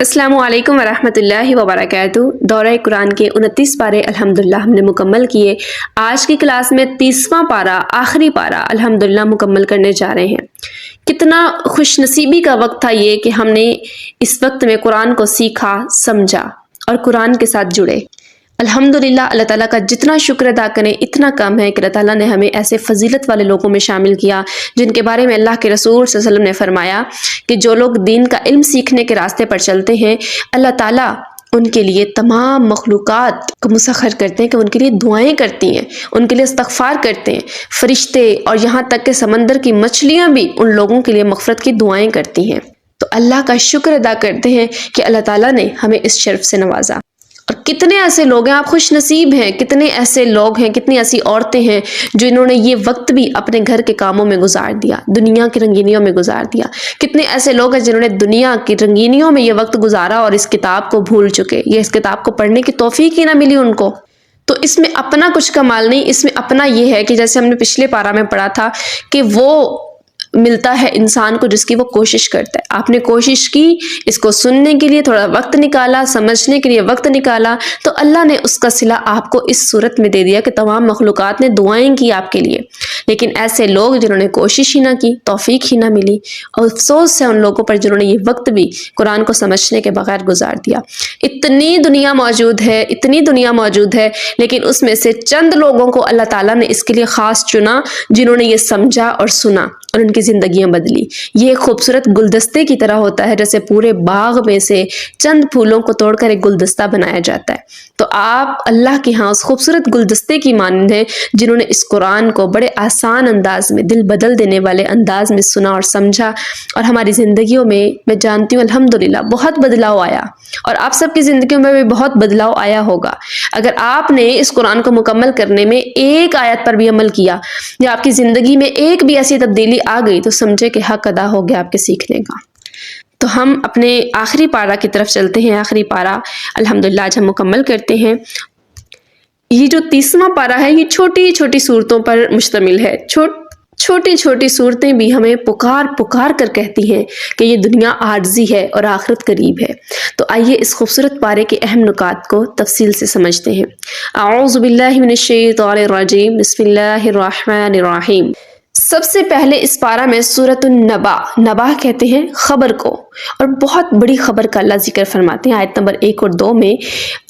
السلام علیکم ورحمۃ اللہ وبرکاتہ۔ دورہ قرآن کے 29 پارے الحمدللہ ہم نے مکمل کیے۔ آج کی کلاس میں 30واں پارہ، آخری پارہ الحمدللہ مکمل کرنے جا رہے ہیں۔ کتنا خوش نصیبی کا وقت تھا یہ کہ ہم نے اس وقت میں قرآن کو سیکھا، سمجھا اور قرآن کے ساتھ جڑے۔ الحمدللہ اللہ تعالیٰ کا جتنا شکر ادا کریں اتنا کم ہے کہ اللہ تعالیٰ نے ہمیں ایسے فضیلت والے لوگوں میں شامل کیا جن کے بارے میں اللہ کے رسول صلی اللہ علیہ وسلم نے فرمایا کہ جو لوگ دین کا علم سیکھنے کے راستے پر چلتے ہیں اللہ تعالیٰ ان کے لیے تمام مخلوقات کو مسخر کرتے ہیں کہ ان کے لیے دعائیں کرتی ہیں، ان کے لیے استغفار کرتے ہیں۔ فرشتے اور یہاں تک کہ سمندر کی مچھلیاں بھی ان لوگوں کے لیے مغفرت کی دعائیں کرتی ہیں۔ تو اللہ کا شکر ادا کرتے ہیں کہ اللہ تعالیٰ نے ہمیں اس شرف سے نوازا۔ اور کتنے ایسے لوگ ہیں، آپ خوش نصیب ہیں، کتنے ایسے لوگ ہیں، کتنی ایسی عورتیں ہیں جنہوں نے یہ وقت بھی اپنے گھر کے کاموں میں گزار دیا، دنیا کی رنگینیوں میں گزار دیا۔ کتنے ایسے لوگ ہیں جنہوں نے دنیا کی رنگینیوں میں یہ وقت گزارا اور اس کتاب کو بھول چکے، یہ اس کتاب کو پڑھنے کی توفیق ہی نہ ملی ان کو۔ تو اس میں اپنا کچھ کمال نہیں، اس میں اپنا یہ ہے کہ جیسے ہم نے پچھلے پارہ میں پڑھا تھا کہ وہ ملتا ہے انسان کو جس کی وہ کوشش کرتا ہے۔ آپ نے کوشش کی، اس کو سننے کے لیے تھوڑا وقت نکالا، سمجھنے کے لیے وقت نکالا، تو اللہ نے اس کا صلہ آپ کو اس صورت میں دے دیا کہ تمام مخلوقات نے دعائیں کی آپ کے لیے۔ لیکن ایسے لوگ جنہوں نے کوشش ہی نہ کی، توفیق ہی نہ ملی، اور افسوس ہے ان لوگوں پر جنہوں نے یہ وقت بھی قرآن کو سمجھنے کے بغیر گزار دیا۔ اتنی دنیا موجود ہے، اتنی دنیا موجود ہے، لیکن اس میں سے چند لوگوں کو اللہ تعالیٰ نے اس کے لیے خاص چنا جنہوں نے یہ سمجھا اور سنا اور ان کی زندگیاں بدلی۔ یہ ایک خوبصورت گلدستے کی طرح ہوتا ہے، جیسے پورے باغ میں سے چند پھولوں کو توڑ کر ایک گلدستہ بنایا جاتا ہے۔ تو آپ اللہ کے ہاں اس خوبصورت گلدستے کی مانند ہیں جنہوں نے اس قرآن کو بڑے آسان انداز میں، دل بدل دینے والے انداز میں سنا اور سمجھا، اور ہماری زندگیوں میں جانتی ہوں الحمدللہ بہت بدلاؤ آیا، اور آپ سب کی زندگیوں میں بھی بہت بدلاؤ آیا ہوگا۔ اگر آپ نے اس قرآن کو مکمل کرنے میں ایک آیت پر بھی عمل کیا یا آپ کی زندگی میں ایک بھی ایسی تبدیلی آ گئی تو سمجھے کہ حق ادا ہو گیا آپ کے سیکھنے کا۔ تو ہم اپنے آخری پارہ کی طرف چلتے ہیں۔ آخری پارہ الحمدللہ آج ہم مکمل کرتے ہیں۔ یہ جو 30واں پارہ ہے یہ چھوٹی چھوٹی صورتوں پر مشتمل ہے۔ چھوٹی چھوٹی صورتیں بھی ہمیں پکار کر کہتی ہیں کہ یہ دنیا عارضی ہے اور آخرت قریب ہے۔ تو آئیے اس خوبصورت پارے کے اہم نکات کو تفصیل سے سمجھتے ہیں۔ اعوذ باللہ من الشیطان الرجیم، بسم اللہ الرحمن الرحیم۔ سب سے پہلے اس پارہ میں سورۃ النبا، نبا کہتے ہیں خبر کو، اور بہت بڑی خبر کا اللہ ذکر فرماتے ہیں۔ آیت نمبر 1 اور 2 میں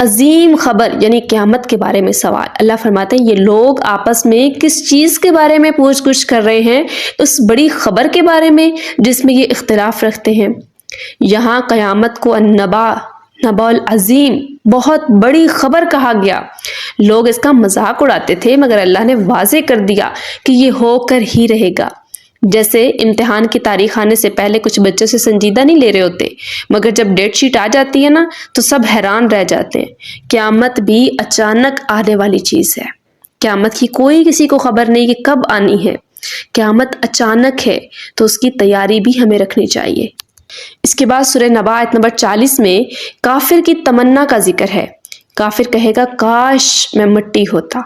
عظیم خبر یعنی قیامت کے بارے میں سوال۔ اللہ فرماتے ہیں یہ لوگ آپس میں کس چیز کے بارے میں پوچھ گچھ کر رہے ہیں؟ اس بڑی خبر کے بارے میں جس میں یہ اختلاف رکھتے ہیں۔ یہاں قیامت کو النبا، نبا العظیم، بہت بڑی خبر کہا گیا۔ لوگ اس کا مذاق اڑاتے تھے مگر اللہ نے واضح کر دیا کہ یہ ہو کر ہی رہے گا۔ جیسے امتحان کی تاریخ آنے سے پہلے کچھ بچے سے سنجیدہ نہیں لے رہے ہوتے، مگر جب ڈیٹ شیٹ آ جاتی ہے نا تو سب حیران رہ جاتے ہیں۔ قیامت بھی اچانک آنے والی چیز ہے۔ قیامت کی کوئی کسی کو خبر نہیں کہ کب آنی ہے۔ قیامت اچانک ہے تو اس کی تیاری بھی ہمیں رکھنی چاہیے۔ اس کے بعد سورہ نبا آیت نمبر 40 میں کافر کی تمنا کا ذکر ہے۔ کافر کہے گا کاش میں مٹی ہوتا۔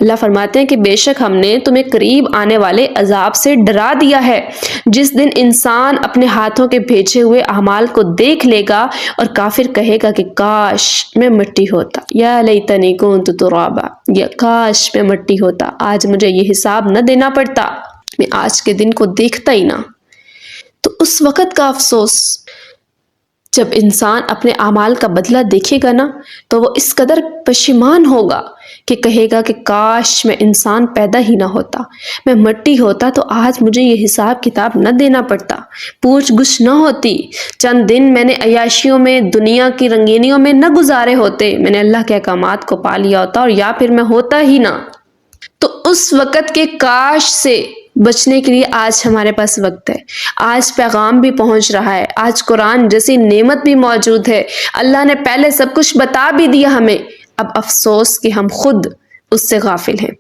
اللہ فرماتے ہیں کہ بے شک ہم نے تمہیں قریب آنے والے عذاب سے ڈرا دیا ہے، جس دن انسان اپنے ہاتھوں کے بھیجے ہوئے اعمال کو دیکھ لے گا اور کافر کہے گا کہ کاش میں مٹی ہوتا، یا لیتنی کنت ترابا، یا کاش میں مٹی ہوتا، آج مجھے یہ حساب نہ دینا پڑتا، میں آج کے دن کو دیکھتا ہی نہ۔ تو اس وقت کا افسوس جب انسان اپنے اعمال کا بدلہ دیکھے گا نا تو وہ اس قدر پشیمان ہوگا کہ کہے گا کہ کاش میں انسان پیدا ہی نہ ہوتا، میں مٹی ہوتا تو آج مجھے یہ حساب کتاب نہ دینا پڑتا، پوچھ گچھ نہ ہوتی، چند دن میں نے عیاشیوں میں، دنیا کی رنگینیوں میں نہ گزارے ہوتے، میں نے اللہ کے احکامات کو پا لیا ہوتا، اور یا پھر میں ہوتا ہی نہ۔ تو اس وقت کے کاش سے بچنے کے لیے آج ہمارے پاس وقت ہے۔ آج پیغام بھی پہنچ رہا ہے، آج قرآن جیسی نعمت بھی موجود ہے، اللہ نے پہلے سب کچھ بتا بھی دیا ہمیں، اب افسوس کہ ہم خود اس سے غافل ہیں۔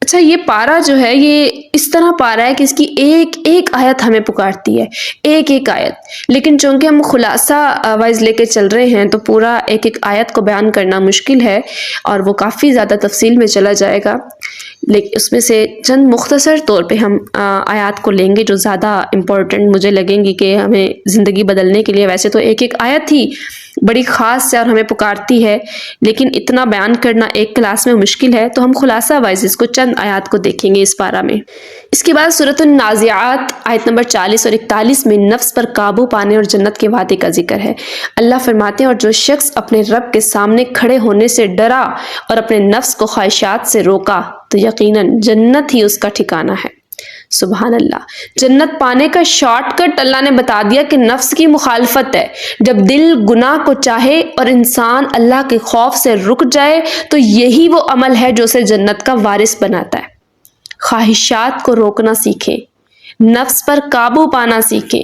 اچھا یہ پارا جو ہے یہ اس طرح پارا ہے کہ اس کی ایک ایک آیت ہمیں پکارتی ہے، ایک ایک آیت، لیکن چونکہ ہم خلاصہ وائز لے کے چل رہے ہیں تو پورا ایک ایک آیت کو بیان کرنا مشکل ہے اور وہ کافی زیادہ تفصیل میں چلا جائے گا، لیکن اس میں سے چند مختصر طور پہ ہم آیات کو لیں گے جو زیادہ امپورٹنٹ مجھے لگیں گی کہ ہمیں زندگی بدلنے کے لیے۔ ویسے تو ایک ایک آیت ہی بڑی خاص ہے اور ہمیں پکارتی ہے، لیکن اتنا بیان کرنا ایک کلاس میں مشکل ہے، تو ہم خلاصہ وائز اس کو چند آیات کو دیکھیں گے اس پارہ میں۔ اس کے بعد سورۃ النازعات آیت نمبر 40 اور 41 میں نفس پر قابو پانے اور جنت کے وعدے کا ذکر ہے۔ اللہ فرماتے ہیں اور جو شخص اپنے رب کے سامنے کھڑے ہونے سے ڈرا اور اپنے نفس کو خواہشات سے روکا تو یقیناً جنت ہی اس کا ٹھکانہ ہے۔ سبحان اللہ، جنت پانے کا شارٹ کٹ اللہ نے بتا دیا کہ نفس کی مخالفت ہے۔ جب دل گناہ کو چاہے اور انسان اللہ کے خوف سے رک جائے تو یہی وہ عمل ہے جو اسے جنت کا وارث بناتا ہے۔ خواہشات کو روکنا سیکھیں، نفس پر قابو پانا سیکھیں۔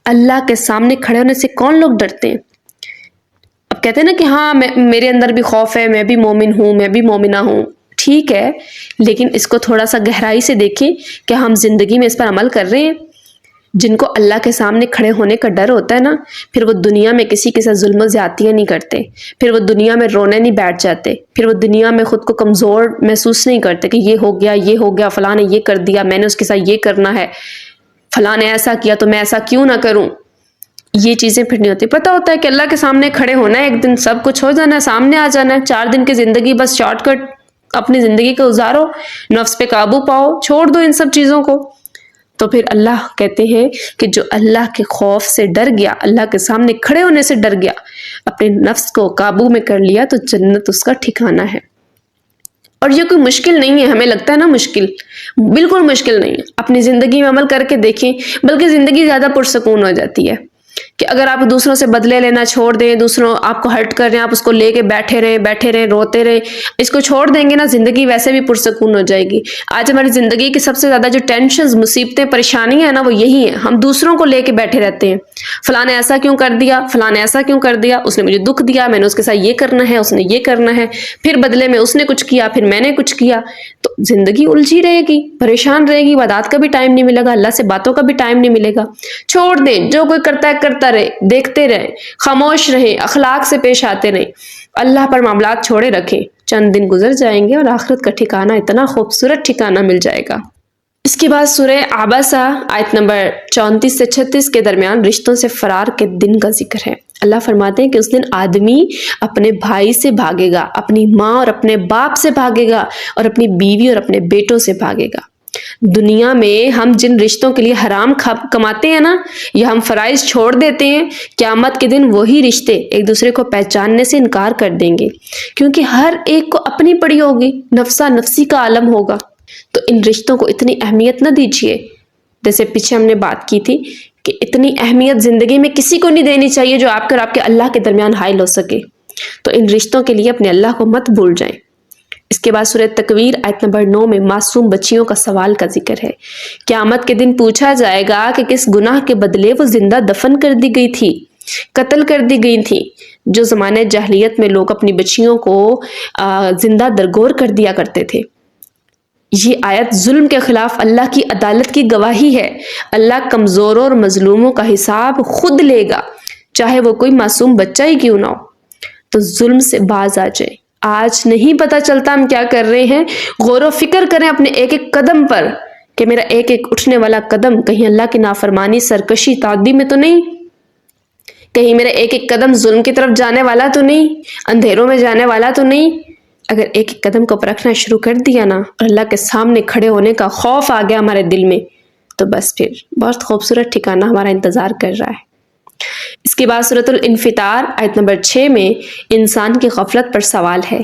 اللہ کے سامنے کھڑے ہونے سے کون لوگ ڈرتے ہیں؟ اب کہتے ہیں نا کہ ہاں میرے اندر بھی خوف ہے، میں بھی مومن ہوں، میں بھی مومنہ ہوں، ٹھیک ہے، لیکن اس کو تھوڑا سا گہرائی سے دیکھیں کہ ہم زندگی میں اس پر عمل کر رہے ہیں۔ جن کو اللہ کے سامنے کھڑے ہونے کا ڈر ہوتا ہے نا، پھر وہ دنیا میں کسی کے ساتھ ظلم و زیادتیاں نہیں کرتے، پھر وہ دنیا میں رونے نہیں بیٹھ جاتے، پھر وہ دنیا میں خود کو کمزور محسوس نہیں کرتے کہ یہ ہو گیا، فلاں نے یہ کر دیا، میں نے اس کے ساتھ یہ کرنا ہے، فلاں نے ایسا کیا تو میں ایسا کیوں نہ کروں۔ یہ چیزیں پھر نہیں ہوتی۔ پتہ ہوتا ہے کہ اللہ کے سامنے کھڑے ہونا ہے، ایک دن سب کچھ ہو جانا ہے، سامنے آ جانا ہے۔ 4 دن کی زندگی بس شارٹ کٹ اپنی زندگی کو گزارو، نفس پہ قابو پاؤ، چھوڑ دو ان سب چیزوں کو۔ تو پھر اللہ کہتے ہیں کہ جو اللہ کے خوف سے ڈر گیا، اللہ کے سامنے کھڑے ہونے سے ڈر گیا، اپنے نفس کو قابو میں کر لیا تو جنت اس کا ٹھکانہ ہے۔ اور یہ کوئی مشکل نہیں ہے، ہمیں لگتا ہے نا مشکل، بالکل مشکل نہیں ہے۔ اپنی زندگی میں عمل کر کے دیکھیں، بلکہ زندگی زیادہ پرسکون ہو جاتی ہے کہ اگر آپ دوسروں سے بدلے لینا چھوڑ دیں، دوسروں آپ کو ہرٹ کر رہے ہیں، آپ اس کو لے کے بیٹھے رہیں روتے رہیں، اس کو چھوڑ دیں گے نا، زندگی ویسے بھی پرسکون ہو جائے گی۔ آج ہماری زندگی کی سب سے زیادہ جو ٹینشنز، مصیبتیں، پریشانیاں ہیں نا، وہ یہی ہیں، ہم دوسروں کو لے کے بیٹھے رہتے ہیں۔ فلاں نے ایسا کیوں کر دیا، فلاں نے ایسا کیوں کر دیا، اس نے مجھے دکھ دیا، میں نے اس کے ساتھ یہ کرنا ہے، اس نے یہ کرنا ہے، پھر بدلے میں اس نے کچھ کیا، پھر میں نے کچھ کیا، تو زندگی الجھی رہے گی، پریشان رہے گی، عبادات کا بھی ٹائم نہیں ملے گا، اللہ سے باتوں کا بھی ٹائم نہیں ملے گا۔ چھوڑ دیں، جو کوئی کرتا ہے کرتا رہے، دیکھتے رہیں، خاموش رہیں، اخلاق سے پیش آتے رہیں، اللہ پر معاملات چھوڑے رکھیں۔ چند دن گزر جائیں گے اور آخرت کا ٹھکانہ اتنا خوبصورت ٹھکانہ مل جائے گا۔ اس کے بعد سورہ عبسہ آیت نمبر 34 سے 36 کے درمیان رشتوں سے فرار کے دن کا ذکر ہے۔ اللہ فرماتے ہیں کہ اس دن آدمی اپنے بھائی سے بھاگے گا، اپنی ماں اور اپنے باپ سے بھاگے گا، اور اپنی بیوی اور اپنے بیٹوں سے بھاگے گا۔ دنیا میں ہم جن رشتوں کے لیے حرام کماتے ہیں نا، یا ہم فرائض چھوڑ دیتے ہیں، قیامت کے دن وہی رشتے ایک دوسرے کو پہچاننے سے انکار کر دیں گے، کیونکہ ہر ایک کو اپنی پڑی ہوگی، نفسا نفسی کا عالم ہوگا۔ تو ان رشتوں کو اتنی اہمیت نہ دیجیے، جیسے پیچھے ہم نے بات کی تھی کہ اتنی اہمیت زندگی میں کسی کو نہیں دینی چاہیے جو آپ کے اور آپ کے اللہ کے درمیان حائل ہو سکے۔ تو ان رشتوں کے لیے اپنے اللہ کو مت بھول جائیں۔ اس کے بعد سورہ تکویر آیت نمبر 9 میں معصوم بچیوں کا سوال کا ذکر ہے۔ قیامت کے دن پوچھا جائے گا کہ کس گناہ کے بدلے وہ زندہ دفن کر دی گئی تھی، قتل کر دی گئی تھی۔ جو زمانے جاہلیت میں لوگ اپنی بچیوں کو زندہ درگور کر دیا کرتے تھے۔ یہ آیت ظلم کے خلاف اللہ کی عدالت کی گواہی ہے۔ اللہ کمزوروں اور مظلوموں کا حساب خود لے گا، چاہے وہ کوئی معصوم بچہ ہی کیوں نہ ہو۔ تو ظلم سے باز آ جائیں۔ آج نہیں پتہ چلتا ہم کیا کر رہے ہیں، غور و فکر کریں اپنے ایک ایک قدم پر کہ میرا ایک ایک اٹھنے والا قدم کہیں اللہ کی نافرمانی، سرکشی، تعدی میں تو نہیں، کہیں میرا ایک ایک قدم ظلم کی طرف جانے والا تو نہیں، اندھیروں میں جانے والا تو نہیں۔ اگر ایک ایک قدم کو پرکھنا شروع کر دیا نا، اور اللہ کے سامنے کھڑے ہونے کا خوف آ گیا ہمارے دل میں، تو بس پھر بہت خوبصورت ٹھکانہ ہمارا انتظار کر رہا ہے۔ اس کے بعد سورۃ الانفطار آیت نمبر 6 میں انسان کی غفلت پر سوال ہے۔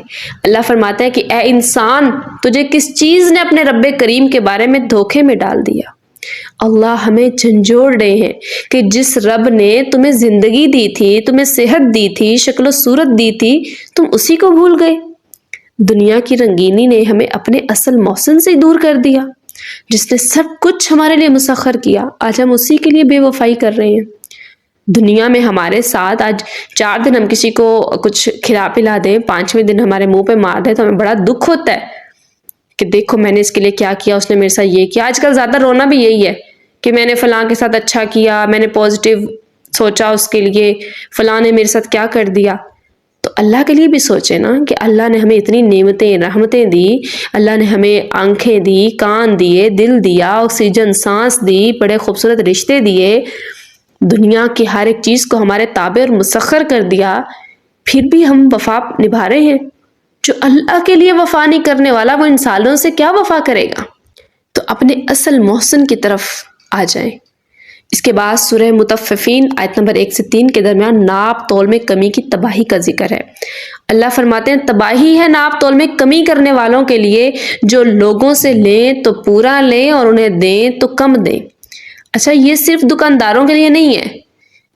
اللہ فرماتا ہے کہ اے انسان، تجھے کس چیز نے اپنے رب کریم کے بارے میں دھوکے میں ڈال دیا؟ اللہ ہمیں جھنجھوڑ رہے ہیں کہ جس رب نے تمہیں زندگی دی تھی، تمہیں صحت دی تھی، شکل و صورت دی تھی، تم اسی کو بھول گئے۔ دنیا کی رنگینی نے ہمیں اپنے اصل محسن سے دور کر دیا، جس نے سب کچھ ہمارے لیے مسخر کیا۔ آج ہم اسی کے لیے بے وفائی کر رہے ہیں۔ دنیا میں ہمارے ساتھ آج 4 دن ہم کسی کو کچھ کھلا پلا دیں، 5ویں دن ہمارے منہ پہ مار دیں تو ہمیں بڑا دکھ ہوتا ہے کہ دیکھو میں نے اس کے لیے کیا کیا، اس نے میرے ساتھ یہ کیا. آج کل زیادہ رونا بھی یہی ہے کہ میں نے فلاں کے ساتھ اچھا کیا، میں نے پازیٹیو سوچا اس کے لیے، فلاں نے میرے ساتھ کیا کر دیا. تو اللہ کے لیے بھی سوچے نا کہ اللہ نے ہمیں اتنی نعمتیں رحمتیں دی، اللہ نے ہمیں آنکھیں دی، کان دیے، دل دیا، آکسیجن سانس دی، بڑے خوبصورت رشتے دیے، دنیا کی ہر ایک چیز کو ہمارے تابع اور مسخر کر دیا، پھر بھی ہم وفا نبھا رہے ہیں. جو اللہ کے لیے وفا نہیں کرنے والا وہ انسانوں سے کیا وفا کرے گا؟ تو اپنے اصل محسن کی طرف آ جائیں. اس کے بعد سورہ مطففین آیت نمبر 1 سے 3 کے درمیان ناپ تول میں کمی کی تباہی کا ذکر ہے. اللہ فرماتے ہیں تباہی ہے ناپ تول میں کمی کرنے والوں کے لیے، جو لوگوں سے لیں تو پورا لیں اور انہیں دیں تو کم دیں. اچھا، یہ صرف دکانداروں کے لیے نہیں ہے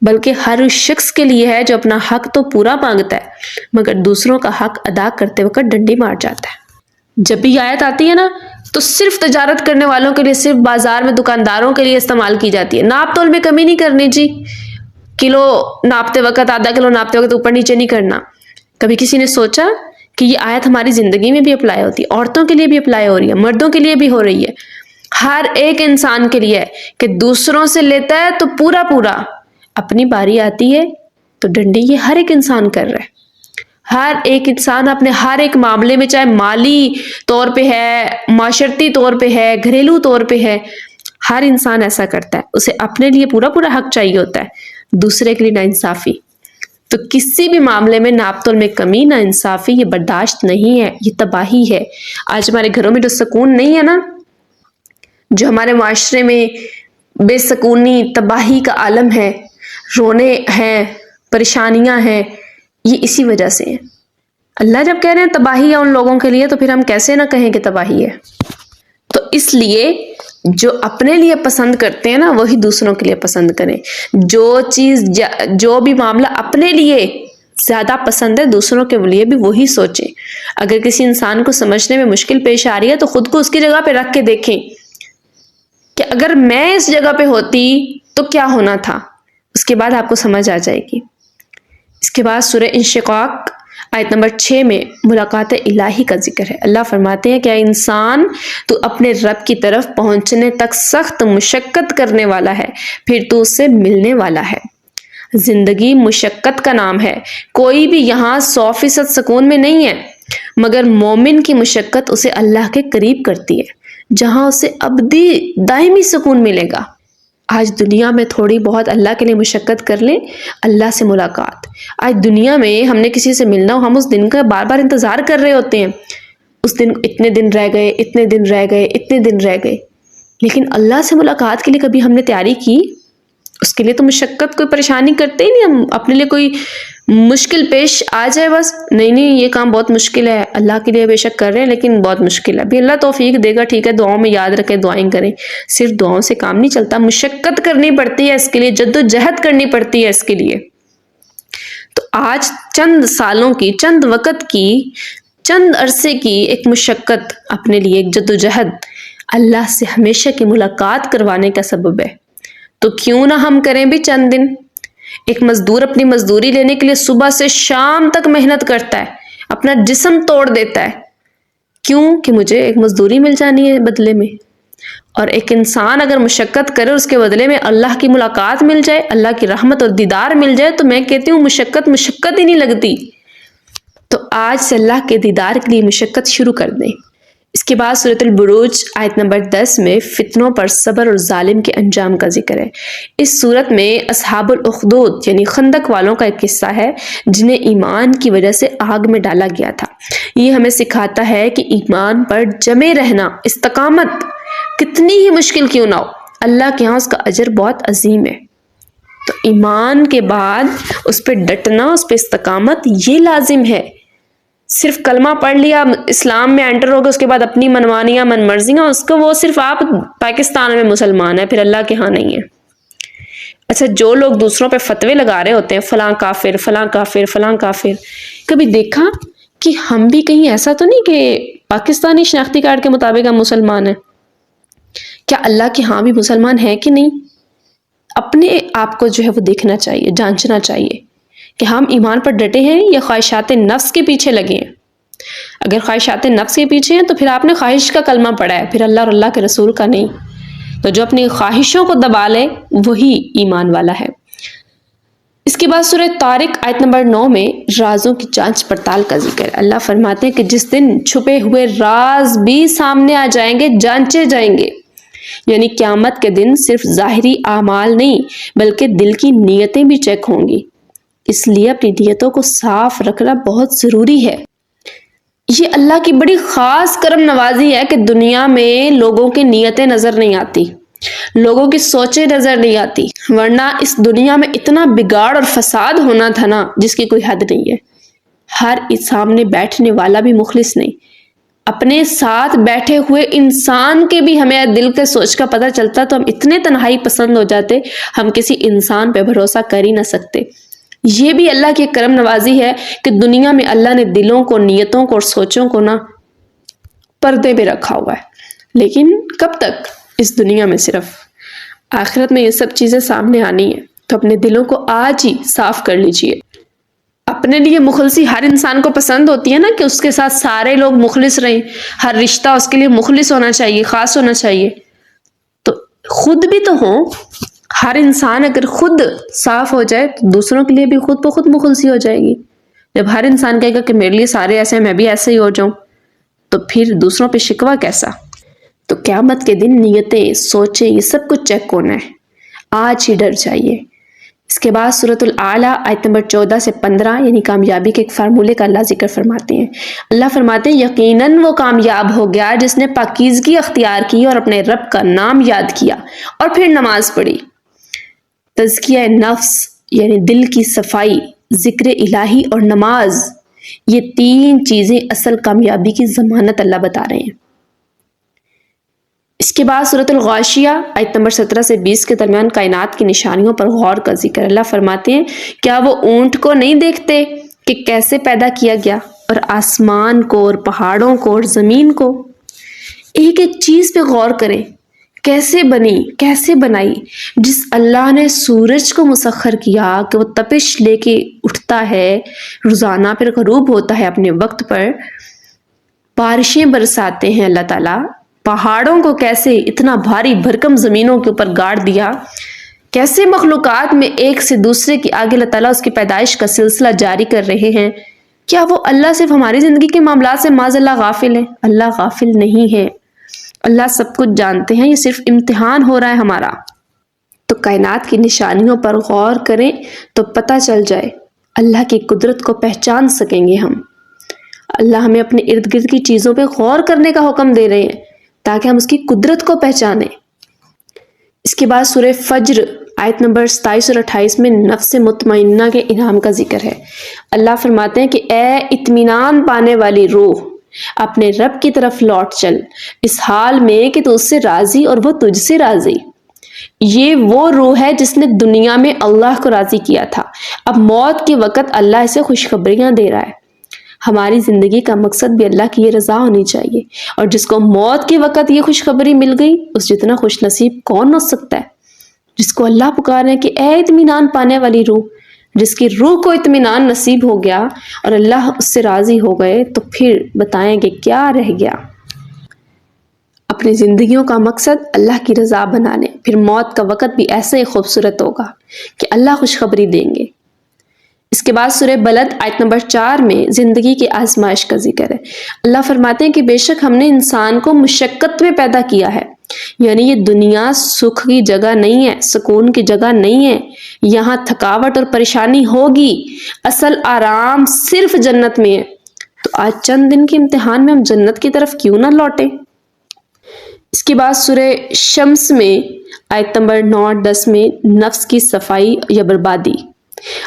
بلکہ ہر اس شخص کے لیے ہے جو اپنا حق تو پورا مانگتا ہے مگر دوسروں کا حق ادا کرتے وقت ڈنڈی مار جاتا ہے. جب بھی آیت آتی ہے نا تو صرف تجارت کرنے والوں کے لیے، صرف بازار میں دکانداروں کے لیے استعمال کی جاتی ہے. ناپ تول میں کمی نہیں کرنی جی، کلو ناپتے وقت، آدھا کلو ناپتے وقت اوپر نیچے نہیں کرنا. کبھی کسی نے سوچا کہ یہ آیت ہماری زندگی میں بھی اپلائی ہوتی ہے، عورتوں کے لیے بھی اپلائی ہو رہی ہے، مردوں کے لیے بھی ہو رہی ہے، ہر ایک انسان کے لیے ہے کہ دوسروں سے لیتا ہے تو پورا پورا، اپنی باری آتی ہے تو ڈنڈی یہ ہر ایک انسان کر رہا ہے. ہر ایک انسان اپنے ہر ایک معاملے میں، چاہے مالی طور پہ ہے، معاشرتی طور پہ ہے، گھریلو طور پہ ہے، ہر انسان ایسا کرتا ہے. اسے اپنے لیے پورا پورا حق چاہیے ہوتا ہے، دوسرے کے لیے ناانصافی. تو کسی بھی معاملے میں ناپ تول میں کمی، ناانصافی یہ برداشت نہیں ہے، یہ تباہی ہے. آج ہمارے گھروں میں جو سکون نہیں ہے نا، جو ہمارے معاشرے میں بے سکونی، تباہی کا عالم ہے، رونے ہیں، پریشانیاں ہیں، یہ اسی وجہ سے ہے. اللہ جب کہہ رہے ہیں تباہی ہے ان لوگوں کے لیے تو پھر ہم کیسے نہ کہیں کہ تباہی ہے. تو اس لیے جو اپنے لیے پسند کرتے ہیں نا وہی دوسروں کے لیے پسند کریں. جو چیز، جو بھی معاملہ اپنے لیے زیادہ پسند ہے دوسروں کے لیے بھی وہی سوچیں. اگر کسی انسان کو سمجھنے میں مشکل پیش آ رہی ہے تو خود کو اس کی جگہ پہ رکھ کے دیکھیں کہ اگر میں اس جگہ پہ ہوتی تو کیا ہونا تھا. اس کے بعد آپ کو سمجھ آ جائے گی. اس کے بعد سورہ انشقاق آیت نمبر 6 میں ملاقات الہی کا ذکر ہے. اللہ فرماتے ہیں کہ اے انسان تو اپنے رب کی طرف پہنچنے تک سخت مشقت کرنے والا ہے، پھر تو اس سے ملنے والا ہے. زندگی مشقت کا نام ہے. کوئی بھی یہاں 100% سکون میں نہیں ہے مگر مومن کی مشقت اسے اللہ کے قریب کرتی ہے جہاں اسے ابدی دائمی سکون ملے گا. آج دنیا میں تھوڑی بہت اللہ کے لیے مشقت کر لیں، اللہ سے ملاقات. آج دنیا میں ہم نے کسی سے ملنا ہو، ہم اس دن کا بار بار انتظار کر رہے ہوتے ہیں. اس دن اتنے دن رہ گئے، اتنے دن رہ گئے، اتنے دن رہ گئے. لیکن اللہ سے ملاقات کے لیے کبھی ہم نے تیاری کی؟ اس کے لیے تو مشقت، کوئی پریشانی کرتے ہی نہیں ہم. اپنے لیے کوئی مشکل پیش آ جائے بس نہیں یہ کام بہت مشکل ہے، اللہ کے لیے بے شک کر رہے ہیں لیکن بہت مشکل ہے. ابھی اللہ توفیق دے گا، ٹھیک ہے، دعاؤں میں یاد رکھیں، دعائیں کریں. صرف دعاؤں سے کام نہیں چلتا، مشقت کرنی پڑتی ہے اس کے لیے، جد و جہد کرنی پڑتی ہے اس کے لیے. تو آج چند سالوں کی، چند وقت کی، چند عرصے کی ایک مشقت اپنے لیے، ایک جد و جہد اللہ سے ہمیشہ کی ملاقات کروانے کا سبب ہے. تو کیوں نہ ہم کریں بھی چند دن. ایک مزدور اپنی مزدوری لینے کے لیے صبح سے شام تک محنت کرتا ہے، اپنا جسم توڑ دیتا ہے. کیوں؟ کہ مجھے ایک مزدوری مل جانی ہے بدلے میں. اور ایک انسان اگر مشقت کرے اس کے بدلے میں اللہ کی ملاقات مل جائے، اللہ کی رحمت اور دیدار مل جائے، تو میں کہتی ہوں مشقت ہی نہیں لگتی. تو آج سے اللہ کے دیدار کے لیے مشقت شروع کر دیں. اس کے بعد سورۃ البروج آیت نمبر 10 میں فتنوں پر صبر اور ظالم کے انجام کا ذکر ہے. اس صورت میں اصحاب الاخدود یعنی خندق والوں کا ایک قصہ ہے جنہیں ایمان کی وجہ سے آگ میں ڈالا گیا تھا. یہ ہمیں سکھاتا ہے کہ ایمان پر جمے رہنا، استقامت کتنی ہی مشکل کیوں نہ ہو، اللہ کے ہاں اس کا اجر بہت عظیم ہے. تو ایمان کے بعد اس پہ ڈٹنا، اس پہ استقامت یہ لازم ہے. صرف کلمہ پڑھ لیا، اسلام میں انٹر ہو گئے، اس کے بعد اپنی منمانیاں، من مرضیاں، اس کو وہ صرف آپ پاکستان میں مسلمان ہیں، پھر اللہ کے ہاں نہیں ہے. اچھا، جو لوگ دوسروں پہ فتوے لگا رہے ہوتے ہیں، فلاں کافر، فلاں کافر، فلاں کافر، کبھی دیکھا کہ ہم بھی کہیں ایسا تو نہیں کہ پاکستانی شناختی کارڈ کے مطابق ہم مسلمان ہیں؟ کیا اللہ کے ہاں بھی مسلمان ہیں کہ نہیں؟ اپنے آپ کو جو ہے وہ دیکھنا چاہیے، جانچنا چاہیے کہ ہم ایمان پر ڈٹے ہیں یا خواہشات نفس کے پیچھے لگے ہیں. اگر خواہشات نفس کے پیچھے ہیں تو پھر آپ نے خواہش کا کلمہ پڑھا ہے، پھر اللہ اور اللہ کے رسول کا نہیں۔ تو جو اپنی خواہشوں کو دبا لے وہی ایمان والا ہے۔ اس کے بعد سورہ طارق آیت نمبر 9 میں رازوں کی جانچ پڑتال کا ذکر۔ اللہ فرماتے ہیں کہ جس دن چھپے ہوئے راز بھی سامنے آ جائیں گے، جانچے جائیں گے، یعنی قیامت کے دن صرف ظاہری اعمال نہیں بلکہ دل کی نیتیں بھی چیک ہوں گی، اس لیے اپنی نیتوں کو صاف رکھنا بہت ضروری ہے۔ یہ اللہ کی بڑی خاص کرم نوازی ہے کہ دنیا میں لوگوں کی نیتیں نظر نہیں آتی، لوگوں کی سوچیں نظر نہیں آتی، ورنہ اس دنیا میں اتنا بگاڑ اور فساد ہونا تھا نا جس کی کوئی حد نہیں ہے۔ ہر سامنے بیٹھنے والا بھی مخلص نہیں، اپنے ساتھ بیٹھے ہوئے انسان کے بھی ہمیں دل کے سوچ کا پتہ چلتا تو ہم اتنے تنہائی پسند ہو جاتے، ہم کسی انسان پہ بھروسہ کر ہی نہ سکتے۔ یہ بھی اللہ کی کرم نوازی ہے کہ دنیا میں اللہ نے دلوں کو، نیتوں کو اور سوچوں کو نا پردے پہ رکھا ہوا ہے، لیکن کب تک؟ اس دنیا میں صرف، آخرت میں یہ سب چیزیں سامنے آنی ہیں، تو اپنے دلوں کو آج ہی صاف کر لیجئے۔ اپنے لیے مخلصی ہر انسان کو پسند ہوتی ہے نا کہ اس کے ساتھ سارے لوگ مخلص رہیں، ہر رشتہ اس کے لیے مخلص ہونا چاہیے، خاص ہونا چاہیے، تو خود بھی تو ہوں۔ ہر انسان اگر خود صاف ہو جائے تو دوسروں کے لیے بھی خود بخود مخلصی ہو جائے گی۔ جب ہر انسان کہے گا کہ میرے لیے سارے ایسے ہیں، میں بھی ایسے ہی ہو جاؤں، تو پھر دوسروں پہ شکوہ کیسا؟ تو قیامت کے دن نیتیں، سوچیں، یہ سب کچھ چیک ہونا ہے، آج ہی ڈر جائیے۔ اس کے بعد سورۃ الاعلیٰ آیت نمبر 14 سے 15 یعنی کامیابی کے ایک فارمولے کا اللہ ذکر فرماتے ہیں۔ اللہ فرماتے ہیں یقیناً وہ کامیاب ہو گیا جس نے پاکیزگی اختیار کی اور اپنے رب کا نام یاد کیا اور پھر نماز پڑھی۔ تزکیہ نفس یعنی دل کی صفائی، ذکر الہی اور نماز، یہ تین چیزیں اصل کامیابی کی ضمانت اللہ بتا رہے ہیں۔ اس کے بعد سورۃ الغاشیہ آیت نمبر 17 سے 20 کے درمیان کائنات کی نشانیوں پر غور کا ذکر۔ اللہ فرماتے ہیں کیا وہ اونٹ کو نہیں دیکھتے کہ کیسے پیدا کیا گیا، اور آسمان کو اور پہاڑوں کو اور زمین کو؟ ایک ایک چیز پہ غور کریں، کیسے بنی، کیسے بنائی۔ جس اللہ نے سورج کو مسخر کیا کہ وہ تپش لے کے اٹھتا ہے روزانہ، پھر غروب ہوتا ہے اپنے وقت پر، بارشیں برساتے ہیں اللہ تعالیٰ، پہاڑوں کو کیسے اتنا بھاری بھرکم زمینوں کے اوپر گاڑ دیا، کیسے مخلوقات میں ایک سے دوسرے کی آگے اللہ تعالیٰ اس کی پیدائش کا سلسلہ جاری کر رہے ہیں۔ کیا وہ اللہ صرف ہماری زندگی کے معاملات سے معاذ اللہ غافل ہے؟ اللہ غافل نہیں ہے، اللہ سب کچھ جانتے ہیں، یہ صرف امتحان ہو رہا ہے ہمارا۔ تو کائنات کی نشانیوں پر غور کریں تو پتہ چل جائے، اللہ کی قدرت کو پہچان سکیں گے ہم۔ اللہ ہمیں اپنے ارد گرد کی چیزوں پہ غور کرنے کا حکم دے رہے ہیں تاکہ ہم اس کی قدرت کو پہچانیں۔ اس کے بعد سورہ فجر آیت نمبر 27 اور 28 میں نفس مطمئنہ کے انعام کا ذکر ہے۔ اللہ فرماتے ہیں کہ اے اطمینان پانے والی روح، اپنے رب کی طرف لوٹ چل، اس حال میں کہ تو اس سے راضی اور وہ تجھ سے راضی۔ یہ وہ روح ہے جس نے دنیا میں اللہ کو راضی کیا تھا، اب موت کے وقت اللہ اسے خوشخبریاں دے رہا ہے۔ ہماری زندگی کا مقصد بھی اللہ کی یہ رضا ہونی چاہیے، اور جس کو موت کے وقت یہ خوشخبری مل گئی اس جتنا خوش نصیب کون ہو سکتا ہے؟ جس کو اللہ پکارے ہیں کہ اے اطمینان پانے والی روح، جس کی روح کو اطمینان نصیب ہو گیا اور اللہ اس سے راضی ہو گئے، تو پھر بتائیں کہ کیا رہ گیا؟ اپنی زندگیوں کا مقصد اللہ کی رضا بنانے، پھر موت کا وقت بھی ایسے ہی خوبصورت ہوگا کہ اللہ خوشخبری دیں گے۔ اس کے بعد سورہ بلد آیت نمبر 4 میں زندگی کی آزمائش کا ذکر ہے۔ اللہ فرماتے ہیں کہ بے شک ہم نے انسان کو مشقت میں پیدا کیا ہے، یعنی یہ دنیا سکھ کی جگہ نہیں ہے، سکون کی جگہ نہیں ہے، یہاں تھکاوٹ اور پریشانی ہوگی، اصل آرام صرف جنت میں ہے۔ تو آج چند دن کے امتحان میں ہم جنت کی طرف کیوں نہ لوٹیں؟ اس کے بعد سورہ شمس میں آیت نمبر 9 اور 10 میں نفس کی صفائی یا بربادی۔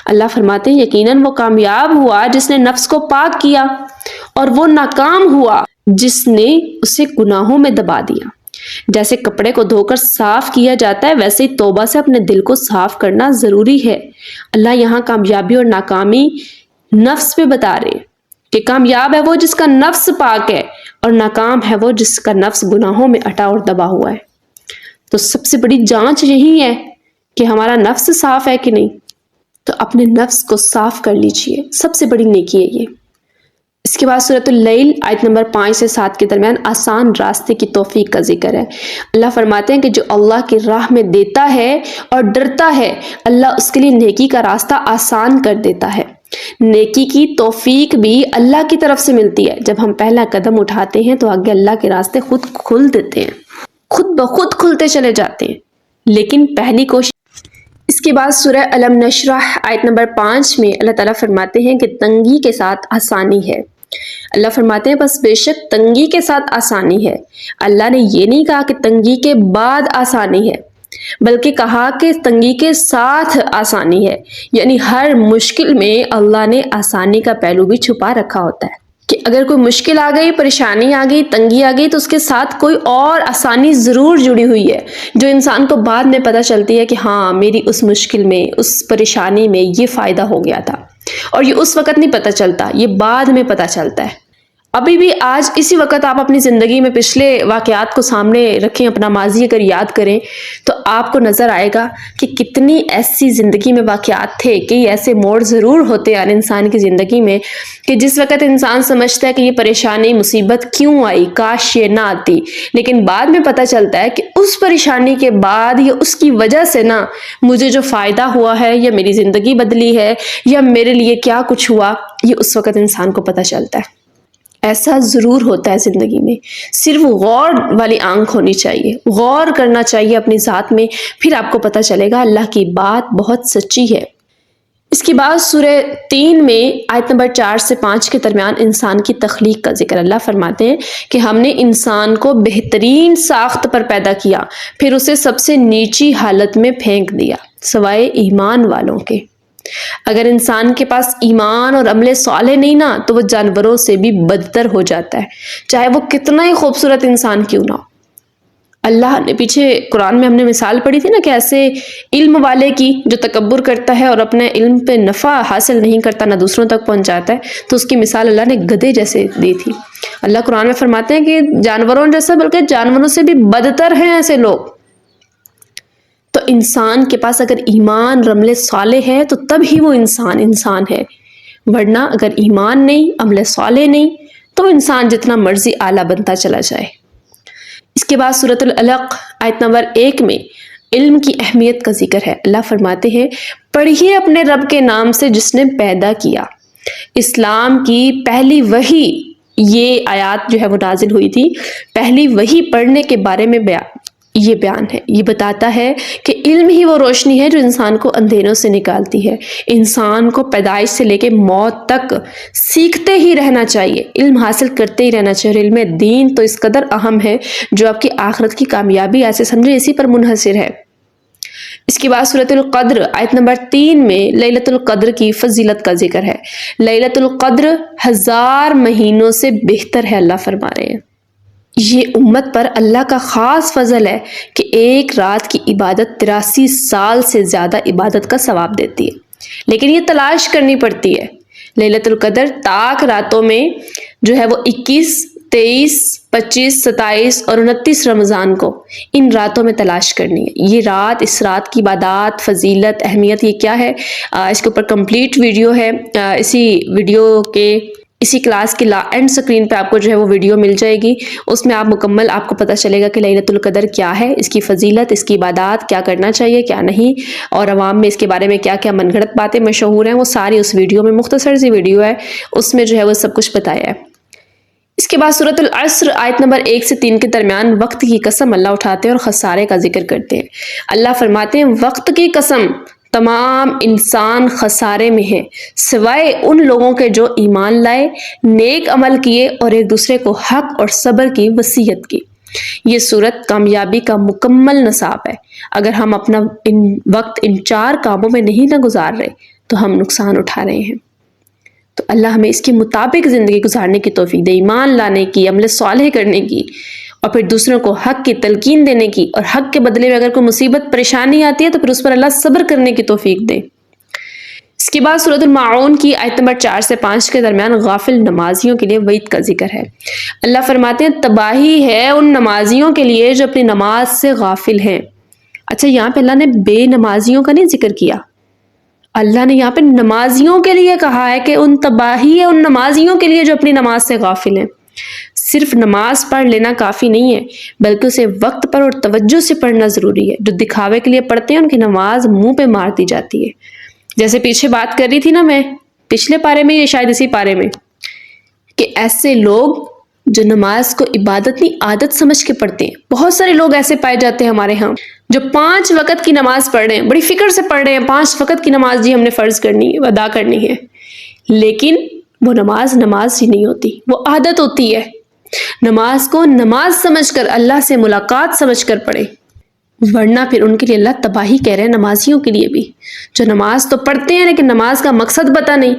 اللہ فرماتے ہیں یقیناً وہ کامیاب ہوا جس نے نفس کو پاک کیا، اور وہ ناکام ہوا جس نے اسے گناہوں میں دبا دیا۔ جیسے کپڑے کو دھو کر صاف کیا جاتا ہے، ویسے ہی توبہ سے اپنے دل کو صاف کرنا ضروری ہے۔ اللہ یہاں کامیابی اور ناکامی نفس پہ بتا رہے ہیں کہ کامیاب ہے وہ جس کا نفس پاک ہے، اور ناکام ہے وہ جس کا نفس گناہوں میں اٹا اور دبا ہوا ہے۔ تو سب سے بڑی جانچ یہی ہے کہ ہمارا نفس صاف ہے کہ نہیں، تو اپنے نفس کو صاف کر لیجئے، سب سے بڑی نیکی ہے یہ۔ اس کے بعد سورۃ اللیل آیت نمبر 5 سے 7 کے درمیان آسان راستے کی توفیق کا ذکر ہے۔ اللہ فرماتے ہیں کہ جو اللہ کی راہ میں دیتا ہے اور ڈرتا ہے، اللہ اس کے لیے نیکی کا راستہ آسان کر دیتا ہے۔ نیکی کی توفیق بھی اللہ کی طرف سے ملتی ہے۔ جب ہم پہلا قدم اٹھاتے ہیں تو آگے اللہ کے راستے خود کھل دیتے ہیں، خود بخود کھلتے چلے جاتے ہیں، لیکن پہلی کوشش۔ اس کے بعد سورہ علم نشرح آیت نمبر 5 میں اللہ تعالیٰ فرماتے ہیں کہ تنگی کے ساتھ آسانی ہے۔ اللہ فرماتے ہیں بس بے شک تنگی کے ساتھ آسانی ہے۔ اللہ نے یہ نہیں کہا کہ تنگی کے بعد آسانی ہے، بلکہ کہا کہ تنگی کے ساتھ آسانی ہے، یعنی ہر مشکل میں اللہ نے آسانی کا پہلو بھی چھپا رکھا ہوتا ہے کہ اگر کوئی مشکل آ گئی، پریشانی آ گئی، تنگی آ گئی تو اس کے ساتھ کوئی اور آسانی ضرور جڑی ہوئی ہے، جو انسان کو بعد میں پتہ چلتی ہے کہ ہاں میری اس مشکل میں، اس پریشانی میں یہ فائدہ ہو گیا تھا، اور یہ اس وقت نہیں پتہ چلتا، یہ بعد میں پتہ چلتا ہے۔ ابھی بھی آج اسی وقت آپ اپنی زندگی میں پچھلے واقعات کو سامنے رکھیں، اپنا ماضی اگر یاد کریں تو آپ کو نظر آئے گا کہ کتنی ایسی زندگی میں واقعات تھے، کئی ایسے موڑ ضرور ہوتے ہیں انسان کی زندگی میں کہ جس وقت انسان سمجھتا ہے کہ یہ پریشانی مصیبت کیوں آئی، کاش یہ نہ آتی، لیکن بعد میں پتہ چلتا ہے کہ اس پریشانی کے بعد یا اس کی وجہ سے نا مجھے جو فائدہ ہوا ہے، یا میری زندگی بدلی ہے، یا میرے لیے کیا کچھ ہوا، یہ اس وقت انسان کو پتہ چلتا ہے۔ ایسا ضرور ہوتا ہے زندگی میں، صرف غور والی آنکھ ہونی چاہیے، غور کرنا چاہیے اپنی ذات میں، پھر آپ کو پتہ چلے گا اللہ کی بات بہت سچی ہے۔ اس کے بعد سورہ 3 میں آیت نمبر 4 سے 5 کے درمیان انسان کی تخلیق کا ذکر۔ اللہ فرماتے ہیں کہ ہم نے انسان کو بہترین ساخت پر پیدا کیا، پھر اسے سب سے نیچی حالت میں پھینک دیا سوائے ایمان والوں کے۔ اگر انسان کے پاس ایمان اور عمل صالح نہیں نا تو وہ جانوروں سے بھی بدتر ہو جاتا ہے، چاہے وہ کتنا ہی خوبصورت انسان کیوں نہ ہو۔ اللہ نے پیچھے قرآن میں ہم نے مثال پڑھی تھی نا کہ ایسے علم والے کی جو تکبر کرتا ہے اور اپنے علم پہ نفع حاصل نہیں کرتا، نہ دوسروں تک پہنچاتا ہے، تو اس کی مثال اللہ نے گدھے جیسے دی تھی۔ اللہ قرآن میں فرماتے ہیں کہ جانوروں جیسا بلکہ جانوروں سے بھی بدتر ہیں ایسے لوگ۔ تو انسان کے پاس اگر ایمان اور عمل صالح ہے تو تب ہی وہ انسان ہے، ورنہ اگر ایمان نہیں، عمل صالح نہیں، تو انسان جتنا مرضی اعلیٰ بنتا چلا جائے۔ اس کے بعد سورۃ العلق آیت نمبر 1 میں علم کی اہمیت کا ذکر ہے۔ اللہ فرماتے ہیں پڑھیے اپنے رب کے نام سے جس نے پیدا کیا۔ اسلام کی پہلی وحی یہ آیات جو ہے وہ نازل ہوئی تھی، پہلی وحی پڑھنے کے بارے میں یہ بیان ہے، یہ بتاتا ہے کہ علم ہی وہ روشنی ہے جو انسان کو اندھیروں سے نکالتی ہے۔ انسان کو پیدائش سے لے کے موت تک سیکھتے ہی رہنا چاہیے، علم حاصل کرتے ہی رہنا چاہیے۔ علم دین تو اس قدر اہم ہے جو آپ کی آخرت کی کامیابی ایسے سمجھے اسی پر منحصر ہے۔ اس کے بعد سورۃ القدر آیت نمبر 3 میں لیلۃ القدر کی فضیلت کا ذکر ہے۔ لیلۃ القدر 1000 مہینوں سے بہتر ہے، اللہ فرما رہے ہیں۔ یہ امت پر اللہ کا خاص فضل ہے کہ ایک رات کی عبادت 83 سال سے زیادہ عبادت کا ثواب دیتی ہے، لیکن یہ تلاش کرنی پڑتی ہے۔ لیلۃ القدر طاق راتوں میں جو ہے وہ 21، 23، 25، 27 اور 29 رمضان کو ان راتوں میں تلاش کرنی ہے۔ یہ رات، اس رات کی عبادات، فضیلت، اہمیت یہ کیا ہے، اس کے اوپر کمپلیٹ ویڈیو ہے، اسی ویڈیو کے اسی کلاس کی اینڈ سکرین پہ آپ کو جو ہے وہ ویڈیو مل جائے گی، اس میں آپ کو پتہ چلے گا کہ لیلۃ القدر کیا ہے، اس کی فضیلت، اس کی عبادات، کیا کرنا چاہیے کیا نہیں، اور عوام میں اس کے بارے میں کیا کیا من گھڑت باتیں مشہور ہیں، وہ ساری اس ویڈیو میں، مختصر سی ویڈیو ہے، اس میں جو ہے وہ سب کچھ بتایا ہے۔ اس کے بعد سورۃ العصر آیت نمبر 1 سے 3 کے درمیان وقت کی قسم اللہ اٹھاتے ہیں اور خسارے کا ذکر کرتے ہیں۔ اللہ فرماتے ہیں وقت کی قسم، تمام انسان خسارے میں ہیں سوائے ان لوگوں کے جو ایمان لائے، نیک عمل کیے اور ایک دوسرے کو حق اور صبر کی وصیت کی۔ یہ صورت کامیابی کا مکمل نصاب ہے۔ اگر ہم اپنا وقت ان 4 کاموں میں نہیں نہ گزار رہے تو ہم نقصان اٹھا رہے ہیں۔ تو اللہ ہمیں اس کے مطابق زندگی گزارنے کی توفیق دے، ایمان لانے کی، عمل صالح کرنے کی، اور پھر دوسروں کو حق کی تلقین دینے کی، اور حق کے بدلے میں اگر کوئی مصیبت پریشانی آتی ہے تو پھر اس پر اللہ صبر کرنے کی توفیق دے۔ اس کے بعد سورۃ الماعون کی آیت نمبر 4 سے 5 کے درمیان غافل نمازیوں کے لیے وعید کا ذکر ہے۔ اللہ فرماتے ہیں تباہی ہے ان نمازیوں کے لیے جو اپنی نماز سے غافل ہیں۔ اچھا، یہاں پہ اللہ نے بے نمازیوں کا نہیں ذکر کیا، اللہ نے یہاں پہ نمازیوں کے لیے کہا ہے کہ ان تباہی ہے ان نمازیوں کے لیے جو اپنی نماز سے غافل ہیں۔ صرف نماز پڑھ لینا کافی نہیں ہے، بلکہ اسے وقت پر اور توجہ سے پڑھنا ضروری ہے۔ جو دکھاوے کے لیے پڑھتے ہیں ان کی نماز منہ پہ مار دی جاتی ہے۔ جیسے پیچھے بات کر رہی تھی نا میں، پچھلے پارے میں، یہ شاید اسی پارے میں، کہ ایسے لوگ جو نماز کو عبادت نہیں عادت سمجھ کے پڑھتے ہیں۔ بہت سارے لوگ ایسے پائے جاتے ہیں ہمارے ہاں جو 5 وقت کی نماز پڑھ رہے ہیں، بڑی فکر سے پڑھ رہے ہیں 5 وقت کی نماز جی ہم نے فرض کرنی ہے، ادا کرنی ہے، لیکن وہ نماز ہی نہیں ہوتی، وہ عادت ہوتی ہے۔ نماز کو نماز سمجھ کر، اللہ سے ملاقات سمجھ کر پڑھے، ورنہ پھر ان کے لیے اللہ تباہی کہہ رہے ہیں۔ نمازیوں کے لیے بھی جو نماز تو پڑھتے ہیں لیکن نماز کا مقصد پتہ نہیں،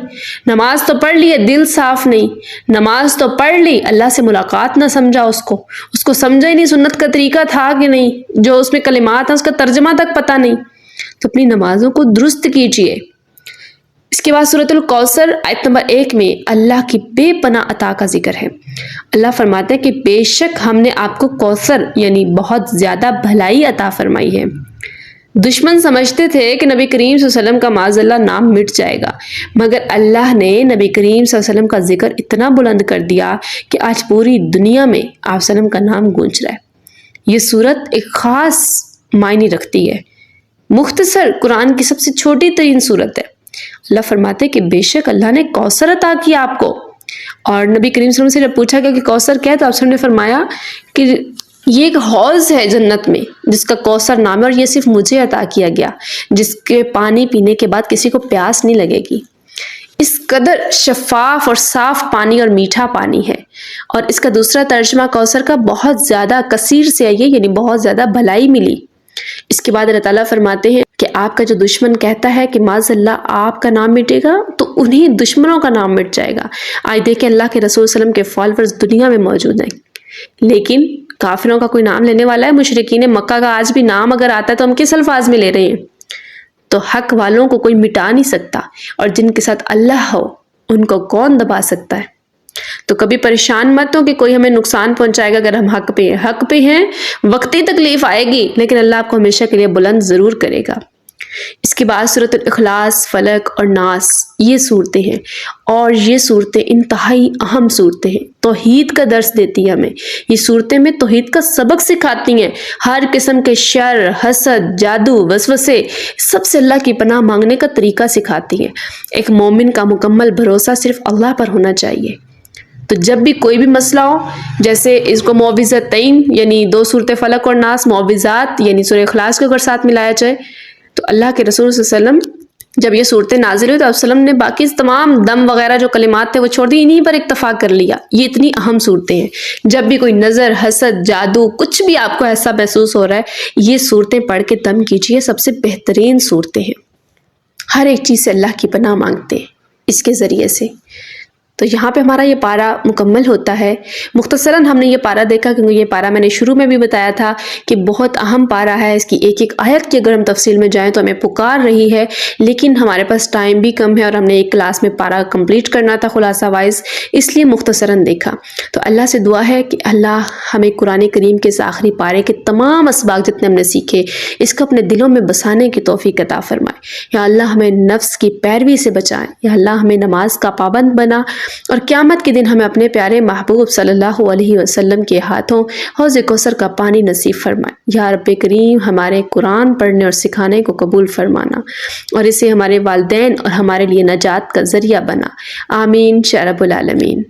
نماز تو پڑھ لی ہے دل صاف نہیں، نماز تو پڑھ لی اللہ سے ملاقات نہ سمجھا، اس کو سمجھا ہی نہیں سنت کا طریقہ تھا کہ نہیں، جو اس میں کلمات ہیں اس کا ترجمہ تک پتہ نہیں، تو اپنی نمازوں کو درست کیجئے۔ اس کے بعد سورۃ الکوثر آیت نمبر 1 میں اللہ کی بے پناہ عطا کا ذکر ہے۔ اللہ فرماتے ہیں کہ بے شک ہم نے آپ کو کوثر یعنی بہت زیادہ بھلائی عطا فرمائی ہے۔ دشمن سمجھتے تھے کہ نبی کریم صلی اللہ علیہ وسلم کا معاذ اللہ نام مٹ جائے گا، مگر اللہ نے نبی کریم صلی اللہ علیہ وسلم کا ذکر اتنا بلند کر دیا کہ آج پوری دنیا میں آپ صلی اللہ علیہ وسلم کا نام گونج رہا ہے۔ یہ صورت ایک خاص معنی رکھتی ہے، مختصر قرآن کی سب سے چھوٹی ترین صورت ہے۔ اللہ فرماتے کہ بے شک اللہ نے کوثر عطا کیا آپ کو، اور نبی کریم صلی اللہ علیہ وسلم سے جب پوچھا گیا کہ کوثر کیا ہے تو آپ صلی اللہ علیہ وسلم نے فرمایا کہ یہ ایک حوض ہے جنت میں جس کا کوثر نام ہے، اور یہ صرف مجھے عطا کیا گیا، جس کے پانی پینے کے بعد کسی کو پیاس نہیں لگے گی۔ اس قدر شفاف اور صاف پانی اور میٹھا پانی ہے، اور اس کا دوسرا ترجمہ کوثر کا بہت زیادہ کثیر سے ہے، یعنی بہت زیادہ بھلائی ملی۔ اس کے بعد اللہ تعالیٰ فرماتے ہیں کہ آپ کا جو دشمن کہتا ہے کہ معاذ اللہ آپ کا نام مٹے گا تو انہیں دشمنوں کا نام مٹ جائے گا۔ آج دیکھیں اللہ کے رسول صلی اللہ علیہ وسلم کے فالوورز دنیا میں موجود ہیں، لیکن کافروں کا کوئی نام لینے والا ہے؟ مشرکین مکہ کا آج بھی نام اگر آتا ہے تو ہم کس الفاظ میں لے رہے ہیں؟ تو حق والوں کو کوئی مٹا نہیں سکتا، اور جن کے ساتھ اللہ ہو ان کو کون دبا سکتا ہے؟ تو کبھی پریشان مت ہو کہ کوئی ہمیں نقصان پہنچائے گا اگر ہم حق پہ ہیں۔ حق پہ ہیں، وقتی تکلیف آئے گی لیکن اللہ آپ کو ہمیشہ کے لیے بلند ضرور کرے گا۔ اس کے بعد سورۃ الاخلاص، فلق اور ناس، یہ صورتیں ہیں، اور یہ صورتیں انتہائی اہم صورتیں ہیں، توحید کا درس دیتی ہیں ہمیں۔ یہ صورتیں میں توحید کا سبق سکھاتی ہیں، ہر قسم کے شر، حسد، جادو، وسوسے، سب سے اللہ کی پناہ مانگنے کا طریقہ سکھاتی ہیں۔ ایک مومن کا مکمل بھروسہ صرف اللہ پر ہونا چاہیے۔ تو جب بھی کوئی بھی مسئلہ ہو، جیسے اس کو معوذتین یعنی 2 صورت فلق اور ناس، معوذات یعنی سورہ اخلاص کو اگر ساتھ ملایا جائے، تو اللہ کے رسول صلی اللہ علیہ وسلم جب یہ صورتیں نازل ہوئی تو آپ صلی اللہ علیہ وسلم نے باقی تمام دم وغیرہ جو کلمات تھے وہ چھوڑ دی، انہی پر اکتفا کر لیا۔ یہ اتنی اہم صورتیں ہیں، جب بھی کوئی نظر، حسد، جادو، کچھ بھی آپ کو ایسا محسوس ہو رہا ہے، یہ صورتیں پڑھ کے دم کیجیے، سب سے بہترین صورتیں ہیں۔ ہر ایک چیز سے اللہ کی پناہ مانگتے ہیں اس کے ذریعے سے۔ تو یہاں پہ ہمارا یہ پارہ مکمل ہوتا ہے۔ مختصراً ہم نے یہ پارہ دیکھا کیونکہ یہ پارہ میں نے شروع میں بھی بتایا تھا کہ بہت اہم پارہ ہے، اس کی ایک ایک آیت کی اگر ہم تفصیل میں جائیں تو ہمیں پکار رہی ہے، لیکن ہمارے پاس ٹائم بھی کم ہے اور ہم نے ایک کلاس میں پارہ کمپلیٹ کرنا تھا خلاصہ وائز، اس لیے مختصراً دیکھا۔ تو اللہ سے دعا ہے کہ اللہ ہمیں قرآن کریم کے اس آخری پارے کے تمام اسباق جتنے ہم نے سیکھے، اس کو اپنے دلوں میں بسانے کی توفیق عطا فرمائے۔ یا اللہ ہمیں نفس کی پیروی سے بچائے، یا اللہ ہمیں نماز کا پابند بنا، اور قیامت کے دن ہمیں اپنے پیارے محبوب صلی اللہ علیہ وسلم کے ہاتھوں حوض کوثر کا پانی نصیب فرمائے۔ یا رب کریم ہمارے قرآن پڑھنے اور سکھانے کو قبول فرمانا، اور اسے ہمارے والدین اور ہمارے لیے نجات کا ذریعہ بنا۔ آمین یا رب العالمین۔